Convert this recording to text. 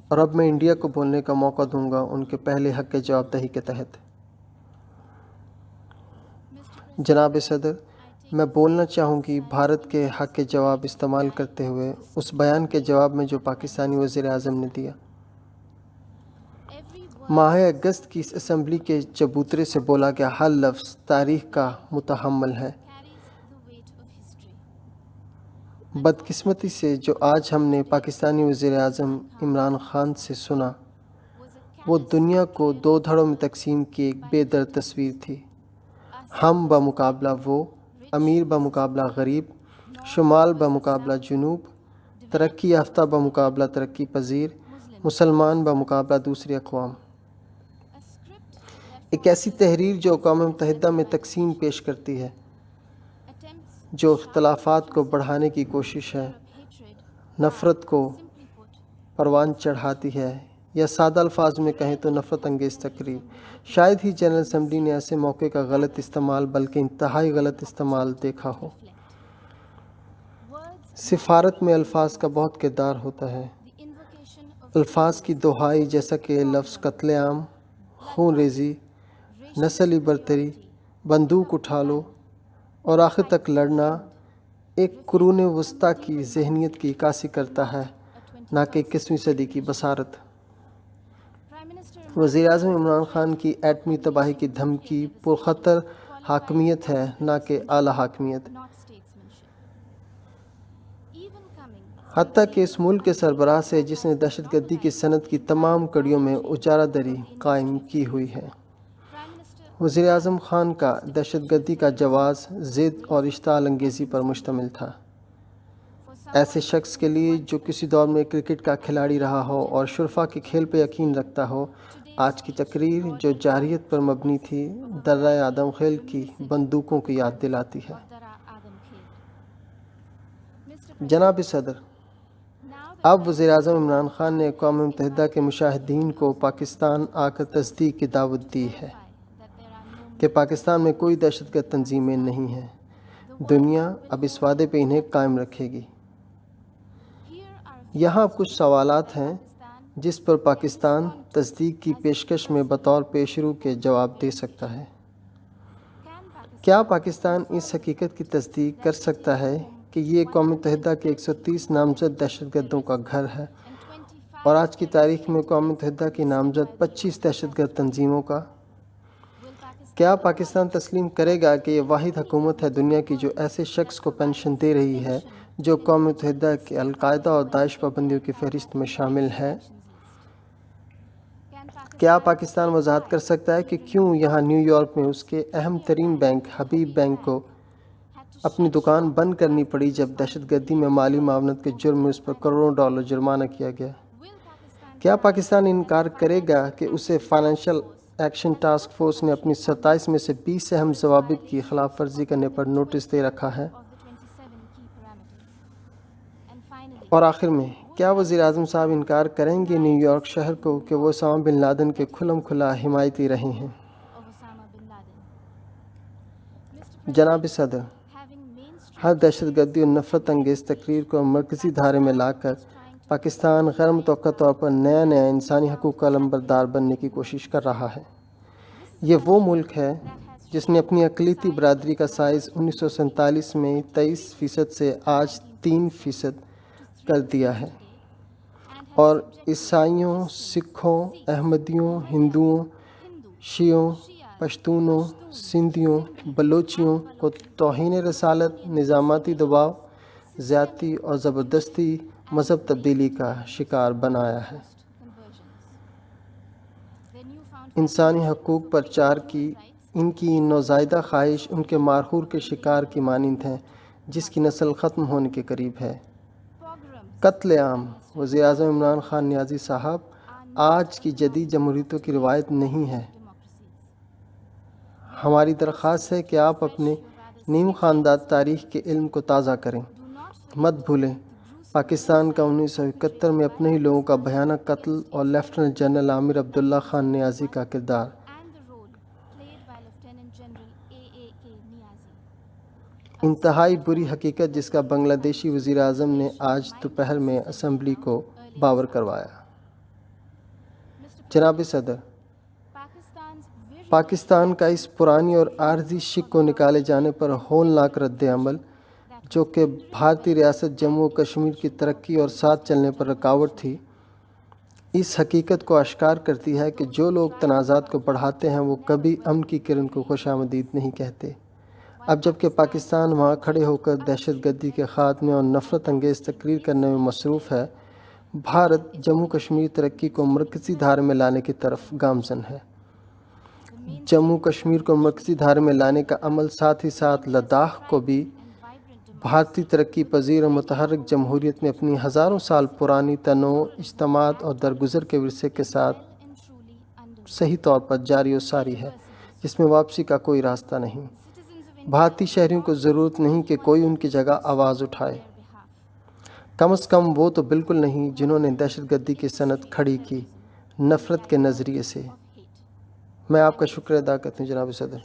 اور اب میں انڈیا کو بولنے کا موقع دوں گا ان کے پہلے حق کے جواب دہی کے تحت۔ جناب صدر، میں بولنا چاہوں گی بھارت کے حق کے جواب استعمال کرتے ہوئے اس بیان کے جواب میں جو پاکستانی وزیر اعظم نے دیا۔ ماہ اگست کی اس اسمبلی کے چبوترے سے بولا گیا ہر لفظ تاریخ کا متحمل ہے۔ بدقسمتی سے جو آج ہم نے پاکستانی وزیر اعظم عمران خان سے سنا وہ دنیا کو دو دھڑوں میں تقسیم کی ایک بے درد تصویر تھی۔ ہم بمقابلہ وہ، امیر بمقابلہ غریب، شمال بمقابلہ جنوب، ترقی یافتہ بمقابلہ ترقی پذیر، مسلمان بمقابلہ دوسری اقوام۔ ایک ایسی تحریر جو اقوام متحدہ میں تقسیم پیش کرتی ہے، جو اختلافات کو بڑھانے کی کوشش ہے، نفرت کو پروان چڑھاتی ہے، یا سادہ الفاظ میں کہیں تو نفرت انگیز تقریر۔ شاید ہی جنرل اسمبلی نے ایسے موقع کا غلط استعمال بلکہ انتہائی غلط استعمال دیکھا ہو۔ سفارت میں الفاظ کا بہت کردار ہوتا ہے۔ الفاظ کی دہائی جیسا کہ لفظ قتل عام، خون ریزی، نسلی برتری، بندوق اٹھا لو اور آخر تک لڑنا ایک قرون وسطیٰ کی ذہنیت کی عکاسی کرتا ہے، نہ کہ 21ویں صدی کی بصارت۔ وزیر اعظم عمران خان کی ایٹمی تباہی کی دھمکی پرخطر حاکمیت ہے، نہ کہ اعلیٰ حاکمیت۔ حتیٰ کہ اس ملک کے سربراہ سے جس نے دہشت گردی کی صنعت کی تمام کڑیوں میں اجارہ دری قائم کی ہوئی ہے۔ وزیر اعظم خان کا دہشت گردی کا جواز ضد اور اشتعال انگیزی پر مشتمل تھا۔ ایسے شخص کے لیے جو کسی دور میں کرکٹ کا کھلاڑی رہا ہو اور شرفا کے کھیل پہ یقین رکھتا ہو، آج کی تقریر جو جارحیت پر مبنی تھی درہ آدم خیل کی بندوقوں کی یاد دلاتی ہے۔ جناب صدر، اب وزیر اعظم عمران خان نے اقوام متحدہ کے مشاہدین کو پاکستان آ کر تصدیق کی دعوت دی ہے کہ پاکستان میں کوئی دہشت گرد تنظیمیں نہیں ہیں۔ دنیا اب اس وعدے پہ انہیں قائم رکھے گی۔ یہاں کچھ سوالات ہیں جس پر پاکستان تصدیق کی پیشکش میں بطور پیشرو کے جواب دے سکتا ہے۔ کیا پاکستان اس حقیقت کی تصدیق کر سکتا ہے کہ یہ اقوام متحدہ کے 130 نامزد دہشت گردوں کا گھر ہے اور آج کی تاریخ میں اقوام متحدہ کی نامزد 25 دہشت گرد تنظیموں کا؟ کیا پاکستان تسلیم کرے گا کہ یہ واحد حکومت ہے دنیا کی جو ایسے شخص کو پنشن دے رہی ہے جو اقوام متحدہ کے القاعدہ اور داعش پابندیوں کی فہرست میں شامل ہے؟ کیا پاکستان وضاحت کر سکتا ہے کہ کیوں یہاں نیو یارک میں اس کے اہم ترین بینک حبیب بینک کو اپنی دکان بند کرنی پڑی جب دہشت گردی میں مالی معاونت کے جرم میں اس پر کروڑوں ڈالر جرمانہ کیا گیا؟ کیا پاکستان انکار کرے گا کہ اسے فائنینشل ایکشن ٹاسک فورس نے اپنی 27 میں سے 20 اہم ضوابط کی خلاف ورزی کرنے پر نوٹس دے رکھا ہے؟ اور آخر میں کیا وزیر اعظم صاحب انکار کریں گے نیو یارک شہر کو کہ وہ اسامہ بن لادن کے کھلم کھلا حمایتی رہے ہیں؟ جناب صدر، ہر دہشت گردی اور نفرت انگیز تقریر کو مرکزی دھارے میں لا کر پاکستان غیر متوقع طور پر نیا انسانی حقوق کا علمبردار بننے کی کوشش کر رہا ہے۔ یہ وہ ملک ہے جس نے اپنی اقلیتی برادری کا سائز 1947 میں 23% سے آج 3% کر دیا ہے اور عیسائیوں، سکھوں، احمدیوں، ہندوؤں، شیعوں، پشتونوں، سندھیوں، بلوچیوں کو توہین رسالت، نظاماتی دباؤ، زیادتی اور زبردستی مذہب تبدیلی کا شکار بنایا ہے۔ انسانی حقوق پر چار کی ان کی نوزائیدہ خواہش ان کے مارخور کے شکار کی مانند ہے جس کی نسل ختم ہونے کے قریب ہے۔ قتل عام۔ وزیر اعظم عمران خان نیازی صاحب، آج کی جدید جمہوریتوں کی روایت نہیں ہے۔ ہماری درخواست ہے کہ آپ اپنے نیم خواندہ تاریخ کے علم کو تازہ کریں۔ مت بھولیں پاکستان کا 1971 میں اپنے ہی لوگوں کا بھیانک قتل اور لیفٹیننٹ جنرل عامر عبداللہ خان نیازی کا کردار۔ انتہائی بری حقیقت جس کا بنگلہ دیشی وزیر اعظم نے آج دوپہر میں اسمبلی کو باور کروایا۔ جناب صدر، پاکستان کا اس پرانی اور عارضی شک کو نکالے جانے پر ہولناک رد عمل، جو کہ بھارتی ریاست جموں و کشمیر کی ترقی اور ساتھ چلنے پر رکاوٹ تھی، اس حقیقت کو اشکار کرتی ہے کہ جو لوگ تنازعات کو بڑھاتے ہیں وہ کبھی امن کی کرن کو خوش آمدید نہیں کہتے۔ اب جب کہ پاکستان وہاں کھڑے ہو کر دہشت گردی کے خاتمے اور نفرت انگیز تقریر کرنے میں مصروف ہے، بھارت جموں کشمیر ترقی کو مرکزی دھارے میں لانے کی طرف گامزن ہے۔ جموں کشمیر کو مرکزی دھارے میں لانے کا عمل ساتھ ہی ساتھ لداخ کو بھی بھارتی ترقی پذیر اور متحرک جمہوریت میں اپنی ہزاروں سال پرانی تنوع، اجتماعات اور درگزر کے ورثے کے ساتھ صحیح طور پر جاری و ساری ہے، جس میں واپسی کا کوئی راستہ نہیں۔ بھارتی شہریوں کو ضرورت نہیں کہ کوئی ان کی جگہ آواز اٹھائے، کم از کم وہ تو بالکل نہیں جنہوں نے دہشت گردی کی صنعت کھڑی کی نفرت کے نظریے سے۔ میں آپ کا شکریہ ادا کرتا ہوں جناب صدر۔